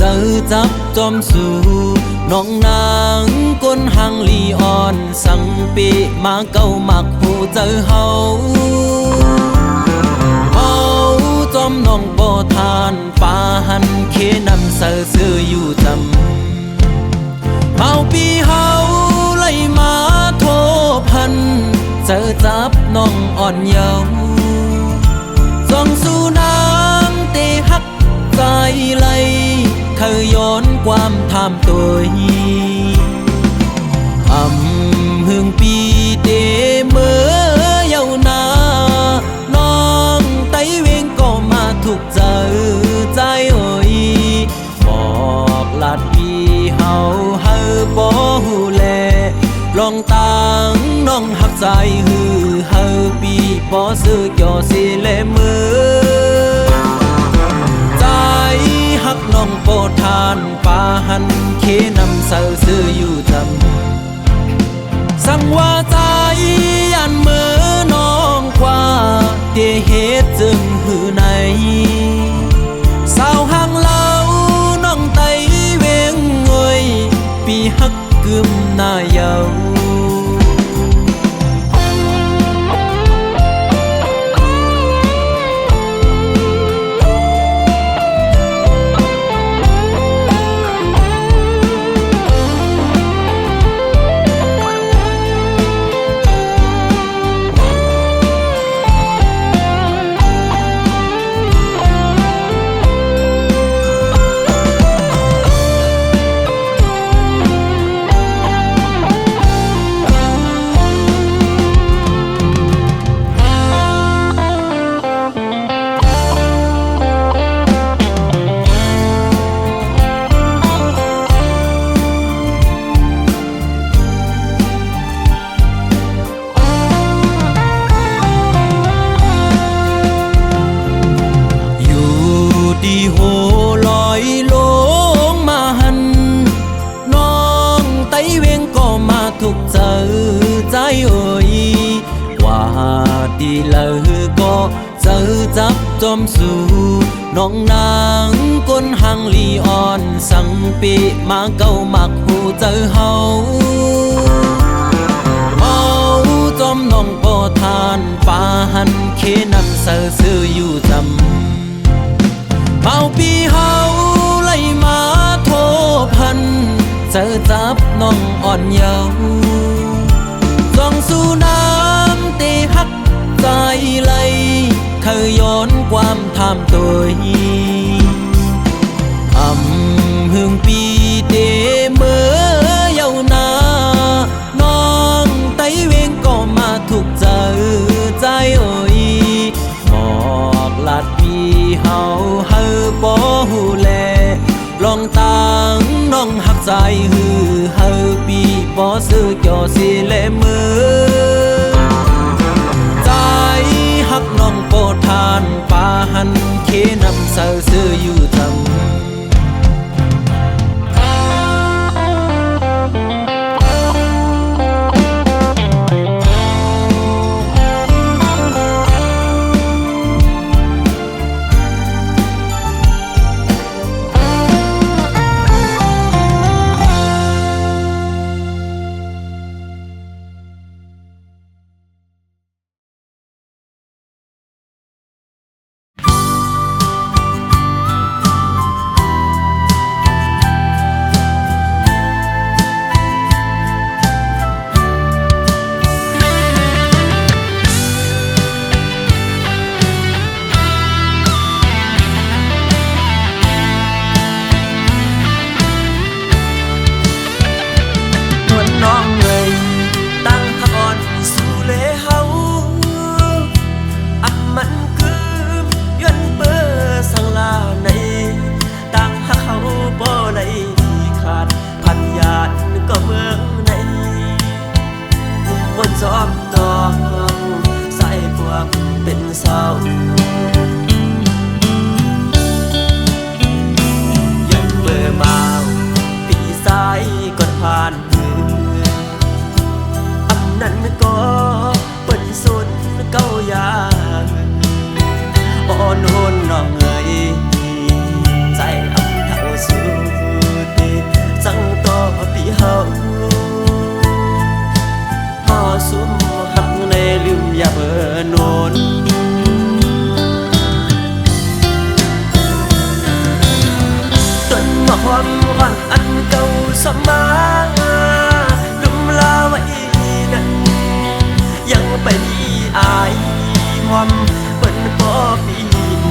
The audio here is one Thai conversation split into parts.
เจอจับจอมสู่น้องนางก้นหังลีอ่อนสังปีมาเก้ามักหูเจอเฮาจอมน้องบ่ทานป่าหันเคนำเสือซื้ออยู่จำเฮาปีเฮาไล่มาโทพันเจอจับน้องอ่อนเยาว์ส่องสู่นางเตหักใจไหลเคยย้อนความทำตัวหึงปีเตเมื่อเยานาน้องไตเวงก็มาถูกเจอใจเอ่ยบอกลาดพี่เฮาบ่หูแลลองตังน้องหักใจปีบ่ซื้อจ่อสิเลมือใจหักน้องโปรทานป่าหันเคนำเสือซื้ออยู่จำสั่งว่าใจยันมือน้องกว่าเดเหตุจึงหือในสาวห่างเล่าน้องไตเวงเอ่ยปีหักกึมหน้าเยาดีโหลอยลงมาหันน้องไตเวงก็มาถูกเจอใจเอ่ยว่าดีเลยก็เจอจับจอมสู่น้องนางก้นหังลีอ่อนสังปีมาเก้ามักหูเจอเฮาจอมน้องบ่ทานป่าหันเคนำเสือซื้ออยู่จำเมาปีเฮาไล่มาโทพันเจอจับน้องอ่อนเยาว์ส่องสู่น้ำเตหักใจไหลเคยย้อนความทำตัวหึงปีเตเมื่อเยานาน้องไตเวงก็มาถูกเจอใจเอ่ยบอกลาดพี่เฮาบ่หูแลลองตังน้องหักใจปีบ่ซื้อจ่อสิเลมือใจหักน้องโปรทานป่าหันเคนำเสือซื้ออยู่จำ ความอ่อนอันเก่าสมาลุมลาไว้นั้นยังไปอายความเปิ้นพอปี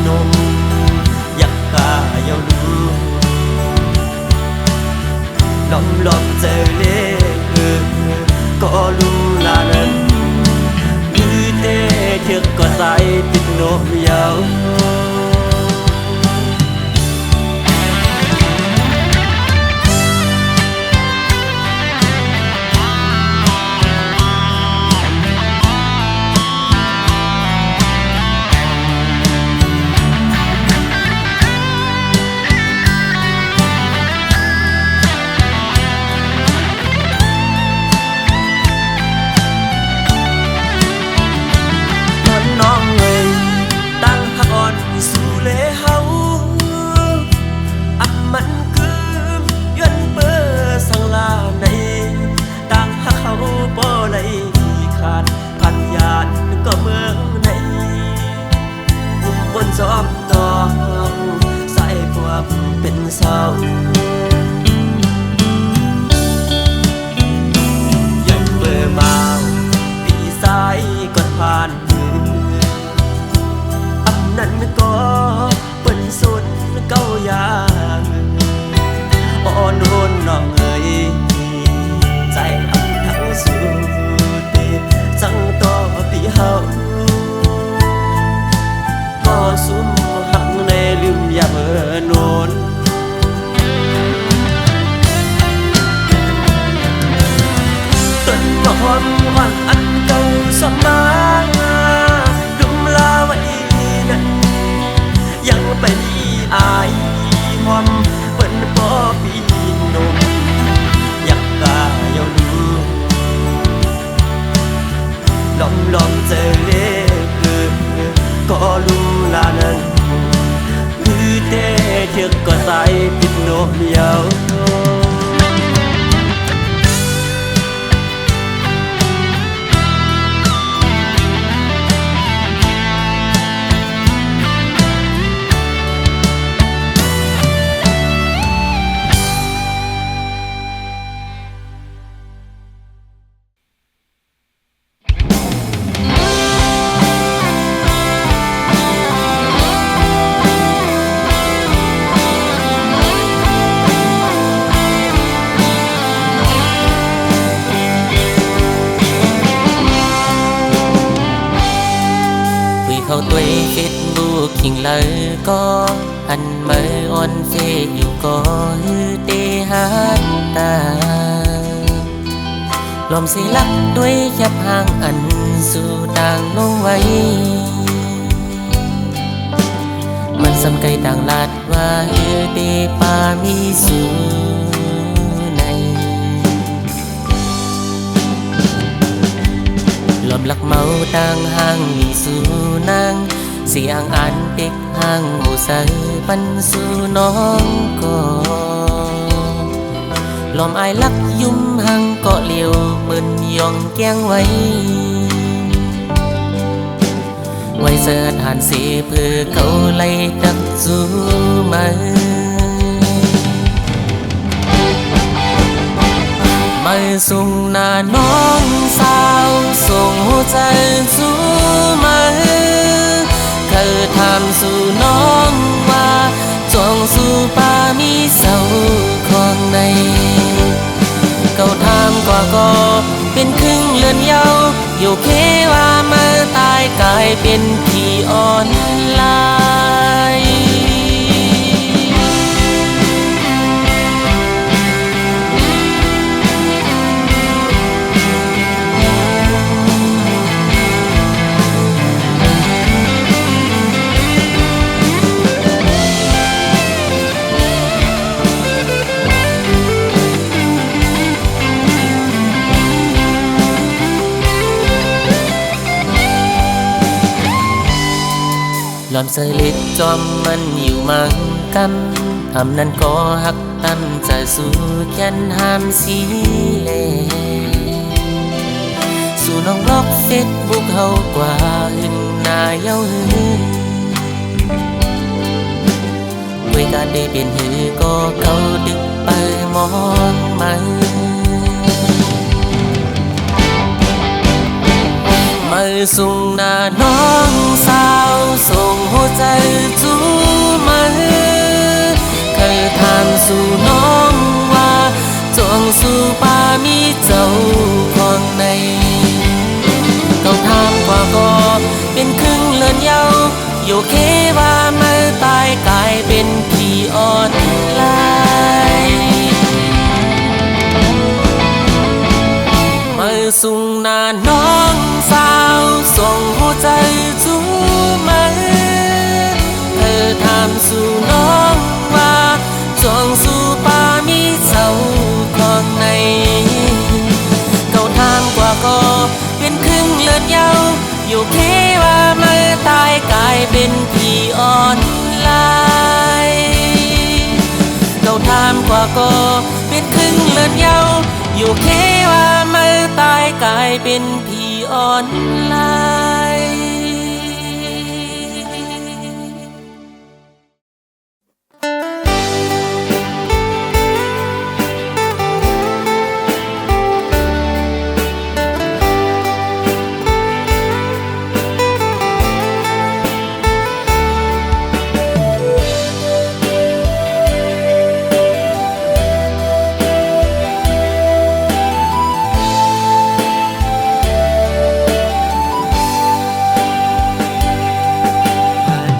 นมอยากกาเยาลูล้อมเจอเล่ก็ลุมลานั้นคือเต้เชือกก็ใส่ติดนมยาวน้องเอ่ยตั้งหักอ่อนสู่เลเฮาอับมันคือย้อนเปื้อสังลาในตั้งหักเขาบ่ไหลขาดพันยานก็เมืองในอุ่มบนจอมตองใส่พวกเป็นเศร้าย้อนเปื้อมาปีสายก่อนผ่านนั่นก็เป็นสุดเก้าอย่างอ่อนโหนน้องเอ๋ยใจอับทั้งสุดจังต่อปีเฮาก็สุมหักในลืมอย่าเมื่อโนนต้นมะฮอมอ่อนอันเก่าสมาลุมลาไว้ยังไปอายความเปิ้นพอปีนมอยากกาเยาลูล้อมเจอเล่ก็ลุมลานั้นคือเต้เชือกก็ใส่ติดนมยาวเขาตัวเฟซบุ๊กขิงเลยก็อันเมื่อออนเฟซอยู่ก็ฮือเตหันตาลมสิลักด้วยแคบห่างอันสู่ต่างลงไว้มันสำไกต่างลาดว่าฮือเตปามีสู่ลมลักเมาต่างห่างมีสู่นางเสียงอันเด็กห่างหูใสปันสู่น้องก็ลมอายลักยุ่มห่างเกาะเลียวมึนยองแก้งไว้เสิร์ฐานเสียเพื่อเขาไล่ดักสู่มาไม่ส่งหน้าน้องสาวส่งหัวใจสู่มาเคยถามสู่น้องว่าจงสู่ป่ามีเสาของในเขาถามก็เป็นครึ่งเลือนเยาอยู่เคว่ามาตายกลายเป็นที่อ่อนลายลอมเสลิดจอมมันอยู่มังกันทำนั้นก็หักตั้นจะสู่แค้นห้ามสีเลสู่น้องบล็อกเฟซบุ๊กเฮากว่าหึงหน้าเย้าหึงคุยกัน การได้เป็นหือก็เขาดึกไปมองมันมาส่งหน้าน้องสาวส่งหัวใจจูมันเคยถามสู่น้องว่าจวงสู่ป่ามีเจ้าของในเขาถามกว่าก็เป็นครึ่งเลือนเยาอยู่เคว่าเมื่อตายกลายเป็นผีอ่อนลายมาส่งหน้าน้องสาวส่งหัวใจจูมันเธอถามสู่น้องว่าจวงสู่ป่ามีเจ้าของในเขาถามกว่าก็เป็นครึ่งเลือนเยาอยู่เคว่าเมื่อตายกลายเป็นผีอ่อนลายเขาถามกว่าก็เป็นครึ่งเลือนเยาอยู่เคว่าเมื่อตายกลายเป็นผีอ่อนลาย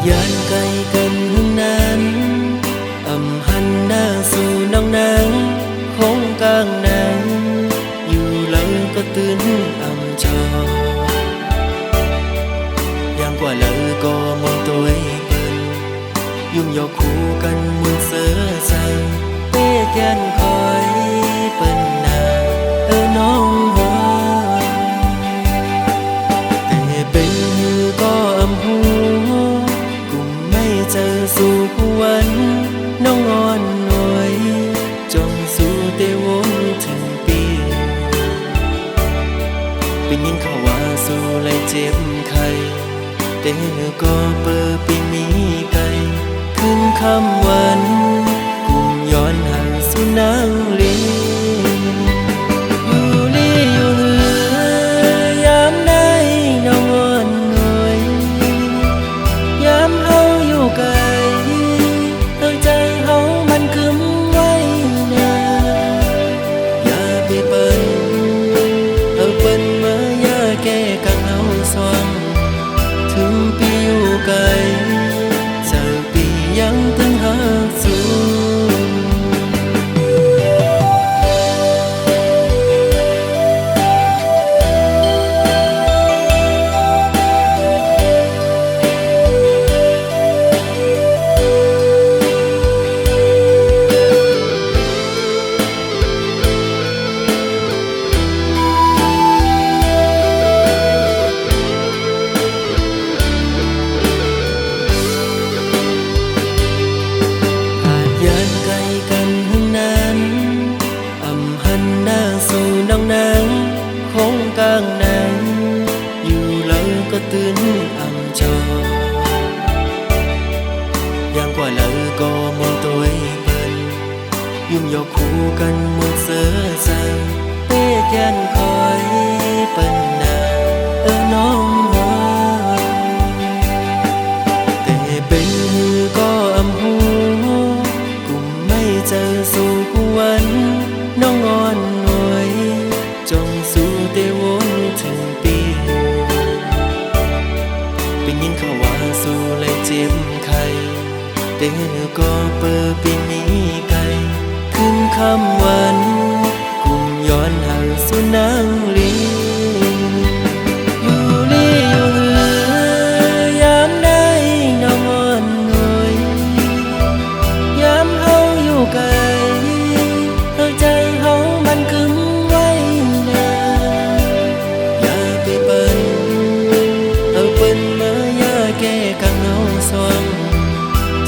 ย้อนไกลกันทั้งนั้นหันหน้าสู่น้องนางคงกลางนางอยู่หลังก็ตื่นจออย่างกว่าเลยก็มองตัวเปิ้นยุ่งยอกคู่กันมือเสือใจเต้แกนคอยเปิ้นนาน้องหัวแต่เป็นอยู่ก็หูเจอสู่วันน้องอ่อนหน่วยจงสู่เตวนถึงปีเป็นยินเขาว่าสู่เลยเจ็บไข้แต่ก็เปิดปีมีไกลขึ้นคำวันกุมย้อนหาสู่นางลีอยู่ลีอยู่เหือยามใดน้องอ่อนหน่วยยามเฮาอยู่ไกลใจเฮามันคืมไว้นาอย่าไปเปิ้นเปิ้นมาอย่าแก้กังเฮาสว่างถึงปีอยู่ไกลเจอปียังตึงหาสู่ตื่นจออย่างกว่าเลยก็มองตัวเปิ้นยุ่งยอกคู่กันมือเสือใจเต้แกนคอยเปิ้นนาน้องหัวแต่เป็นหือก็หูกุมไม่เจอสู่วันน้องอ่อนหน่วยจงสู่เตวนถึงปีเป็นยินเขาว่าสู่เลยเจ็บไข้แต่ก็เปิดปีมีไกลขึ้นคำวันกุมย้อนหาสู่นางลีอยู่ลีอยู่เหือยามใดน้องอ่อนหน่วยยามเฮาอยู่ไกลใจเฮามันคืมไว้นาอย่าไปเปิ้นเปิ้นมาอย่าแก้กังเฮาสว่าง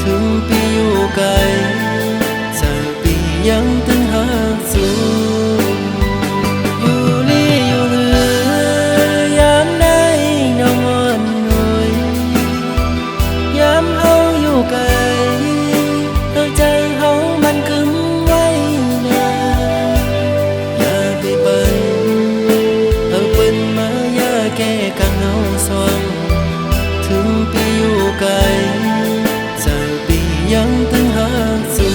ถึงปีอยู่ไกลเจอปียังตึงหาสู่อยู่ลีอยู่เหือยามใดน้องอ่อนหน่วยยามเฮาอยู่ไกล หาสู่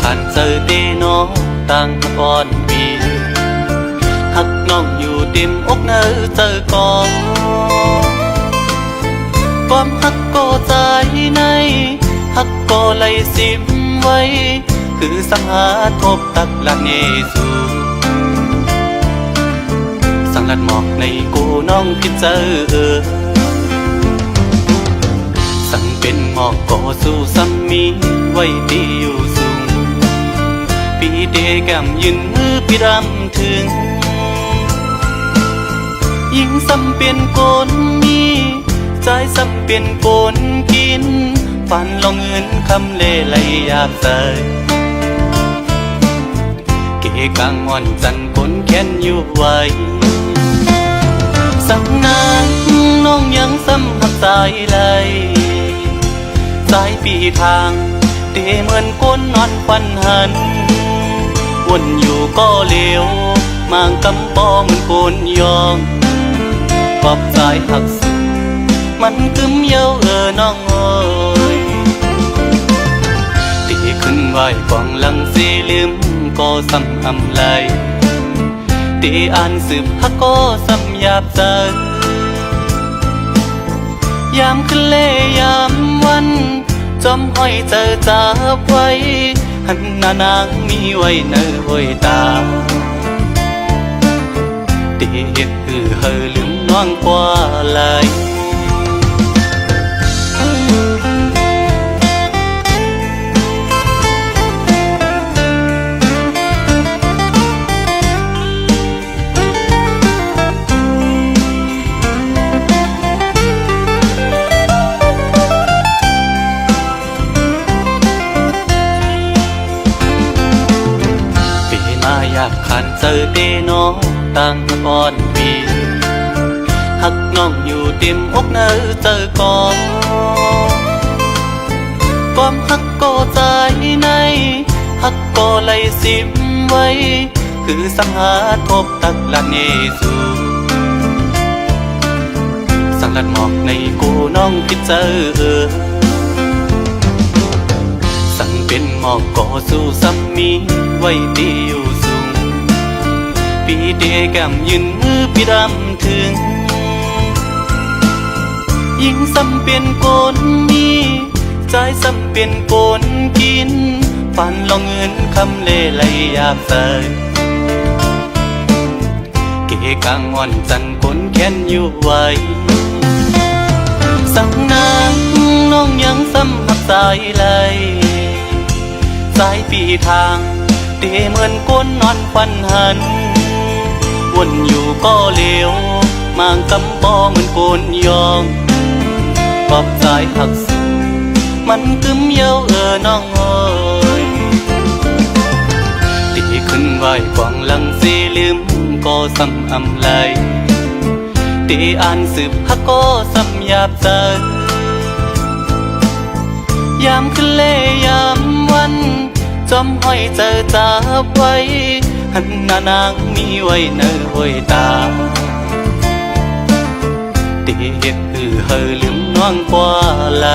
ขันเจอตีน้องตั้งก่อนปีหักน้องอยู่ติมอกเนอเจอกองความหักก็ใจในหักก็ไหลสิมไว้คือสังหาทบตักละเนสูสัง ลัดหมอกในกูน้องพิเจอสั่งเป็นหมอกก่อสู้ซ้ำมีไว้ดีอยู่สูงปีเดแก้มยืนมือพี่รำถึงยิ่งซ้ำเป็นโกนมีใจซ้ำเป็นโกนกินฝันลองเงินคำเล่ไหลหยาบใสเกกางอ่อนจันคนแค้นอยู่ไว้สังนางน้องยังซ้ำหักสายไหลสายปีทางเตเหมือนก้นนอนควันหันวนอยู่ก็เลวมางกำปอเหมือนโกนยองกอบสายหักสุดมันกึมเย้าน้องเอ้ยตีขึ้นไหวกองหลังสีลืมก็ซ้ำอำไลตีอ่านสืบฮักก็ซ้ำหยาบใจยามขึ้นเล่ยามวันจอมห้อยเจอจับไว้หันหน้านางมีไว้เนอห้อยตาตีเฮ็ดเฮอลืมน้องกว่าไหลอยากขันเจอเดน้องตั้งก่อนปีหักน้องอยู่เต็มอกเนอเจอก่อนก้อมหักก็ใจในหักก็ไหลสิบไว้คือสังหาทบตักละเนสูสังลัดหมอกในกูน้องคิดเจอสั่งเป็นหมอกก่อสู้ซ้ำมีไว้ดีอยู่สูงปีเดแก้มยืนมือพี่รำถึงยิ่งซ้ำเป็นโกนมีใจซ้ำเป็นโกนกินฝันลองเงินคำเล่ไหลหยาบใสเกกางอ่อนจันคนแค้นอยู่ไว้สั่งนางน้องยังซ้ำหักสายไหลสายปีทางเตเหมือนก้นนอนควันหันวนอยู่ก็เลวมางกำปอเหมือนโกนยองปอบสายหักสุดมันกึมเย้าน้องเอ้ยตีขึ้นไหวกวางหลังสีลืมก็ซ้ำอำไลตีอ่านสืบฮักก็ซ้ำหยาบใจยามขึ้นเล่ยามวันจอมห้อยเจอจับไว้หันหน้านางมีไว้เนอห้อยตาตีเฮ็ดเฮอลืมน้องกว่าไหล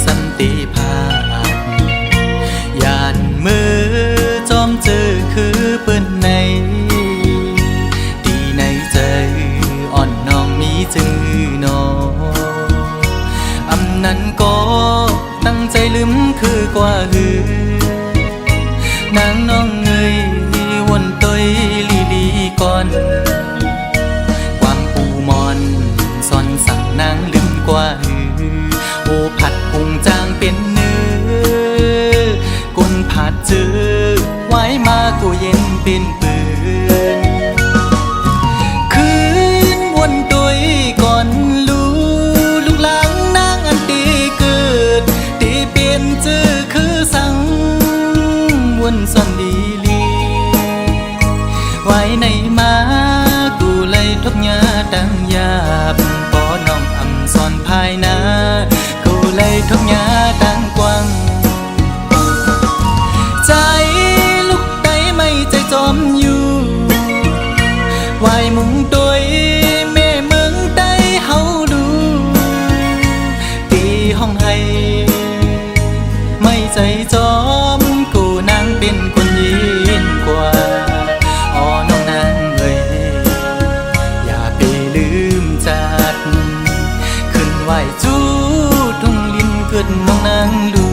สันติภาพยานมือจอมเจอคือเปิ้นในดีในใจอ่อนน้องมีจื้อนออำนั้นก็ตั้งใจลืมคือกว่าหือนางน้องเงยวนตอยลีก่อนความปูมอนสอนสั่งนางลืมกว่าหือโอผัดพุงจางเป็นเนื้อกุนผัดจื้อไว้มากูเย็นเป็นปืนคืนวนตุยก่อนลูกหลังนางอันตีเกิ วนซ่อนดีลีไว้ในมากูเลยทุกยาดังยาบปอน้องอำซ่อนภายนากูเลยทุกยาดังกว้างใจลูกใดไม่ใจจอมอยู่ไว้มุงตัวแม่เมืองใดเฮาดูตีห้องให้ไม่ใจจอมกูนางเป็นคนยินกว่าอ๋อน้องนางเอ้ยอย่าไปลืมจัดขึ้นไหวจูทุ่งลินเกิดน้องนางดู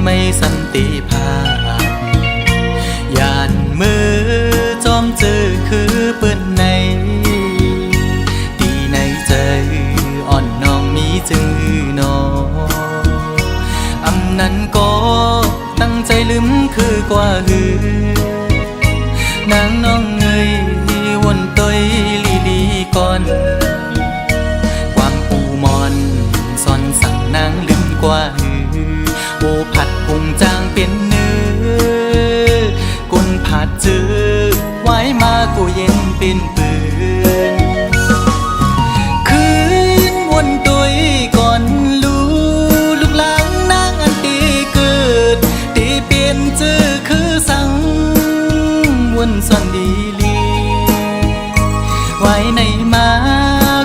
ไม่สันติภาพยานมือจอมเจอคือเปิ้นในดีในใจอ่อนน้องมีจือน้องอำนั้นก็ตั้งใจลืมคือกว่าหือนางน้องเงยวนต้อยลีลีก่อนความปูมอนซ่อนสั่งนางลืมกว่าหือโอผัดพุงจางเป็นเนื้อกุนผัดจือไว้มากูเย็นเป็นปืนคืนวนตัวก่อนลูกหลังนางอันตีเกิดตีเปลี่ยนจือคือสั่งวนซ่อนดีลีไว้ในมา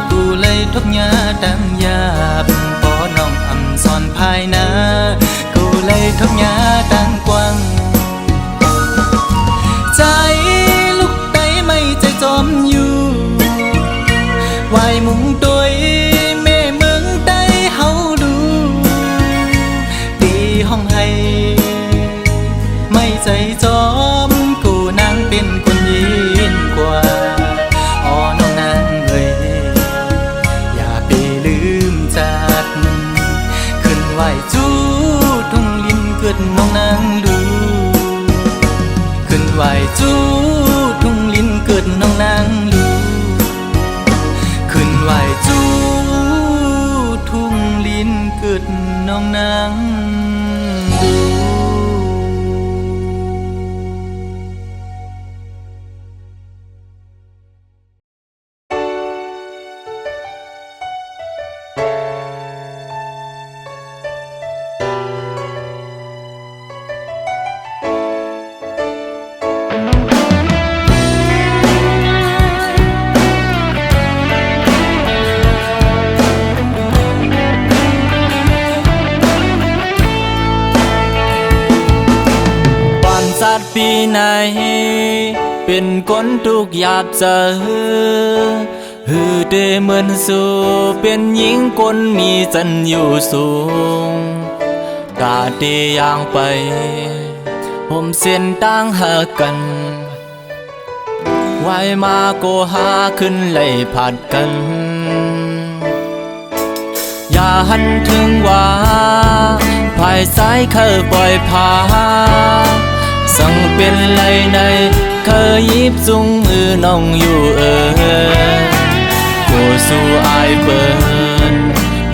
กูเลยทุกยาดังยาบปอน้องอำซ่อนภายนาเลยทุกยาดังกว้างใจลูกใดไม่ใจจอมอยู่ไว้มุงตัวแม่เมืองใดเฮาดูตีห้องให้ไม่ใจจอมกูนางเป็นคนยินกว่าอ๋อน้องนางเอ้ยอย่าไปลืมจัดขึ้นไหวจูเกิดน้องนางดูขึ้นไหวจูทุ่งลินเกิดน้องนางดูขึ้นไหวจูทุ่งลินเกิดน้องนางดู ปีไหนเป็นคนทุกข์ยากเจอฮือเดเหมือนสู่เป็นหญิงคนมีจันอยู่สูงกาเดย่างไปผมเส้นต่างหากันไว้มาโกหาขึ้นไล่ผัดกันอย่าหันถึงว่าภายซ้ายเคยปล่อยพาสั่งเป็นไรในเคยยิบจุงมือน้องอยู่โกสู่อายเปิ้น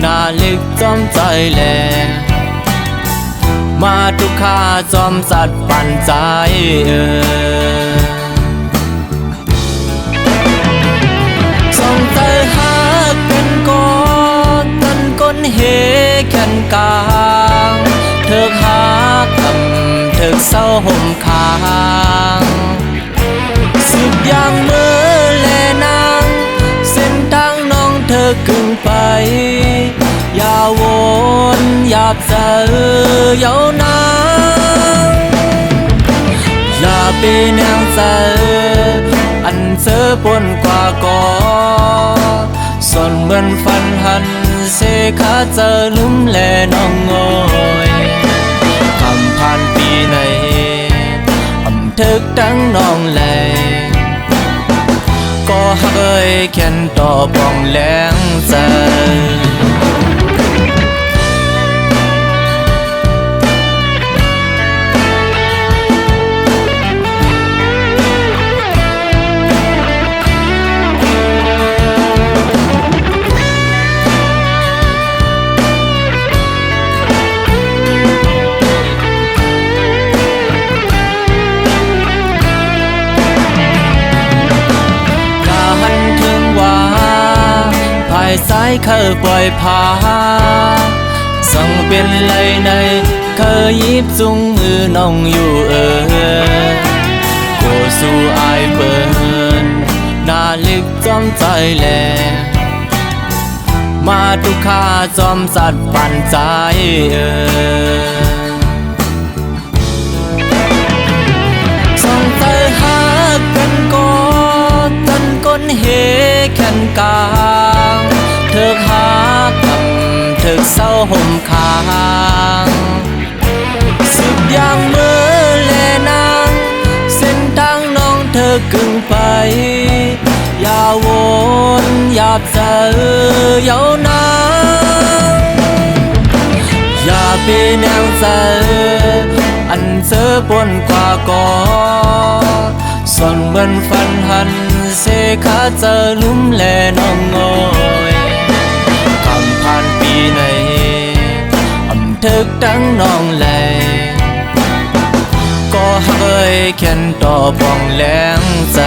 หน้าเล็กจอมใจแลมาทุกข้าจอมสัตว์ปั่นใจส่องใจหากันก่อนตันก้นเฮแขนกลางเถิกหาคำเถิกเศร้าห่มคางสืบอย่างเมื่อแลนางเส้นทางน้องเธอกึ่งไปอย่าวนอย่าเจอเยาวนางอย่าเป็นแนงเจออันเจอปนกว่าก่อส่วนเหมือนฟันหันเสขาเจอลืมแลน้องงอยคำผ่านปีไหนอำ ทึกทั้งน้องแหลก็ฮักเอ้ยแค่นต่อปองแหลงใจ สายเคยปล่อยพาส่งเป็นไรในเคยยิบจุงมือน้องอยู่โกสู่อายเปินน่าลึกจอมใจแลมาทุกข้าจอมสัตว์ปั่นใจส่องใจหากันก่อนจนก้นเฮแขนกลางเถิกหากำเถิกเศร้าห่มคางสิบอย่างมือแลนางเส้นทางน้องเธอกึ่งไปอย่าวนอย่าเจอเยาวนางอย่าปีแนวเจออันเจอปนกว่าก่อส่วนเหมือนฟันหันเสขาเจอลุ่มแลน้องงอยคำผ่านปีในทึกทั้งน้องแหลก็ฮักเอ้ยแค่นต่อปองแหลงใจ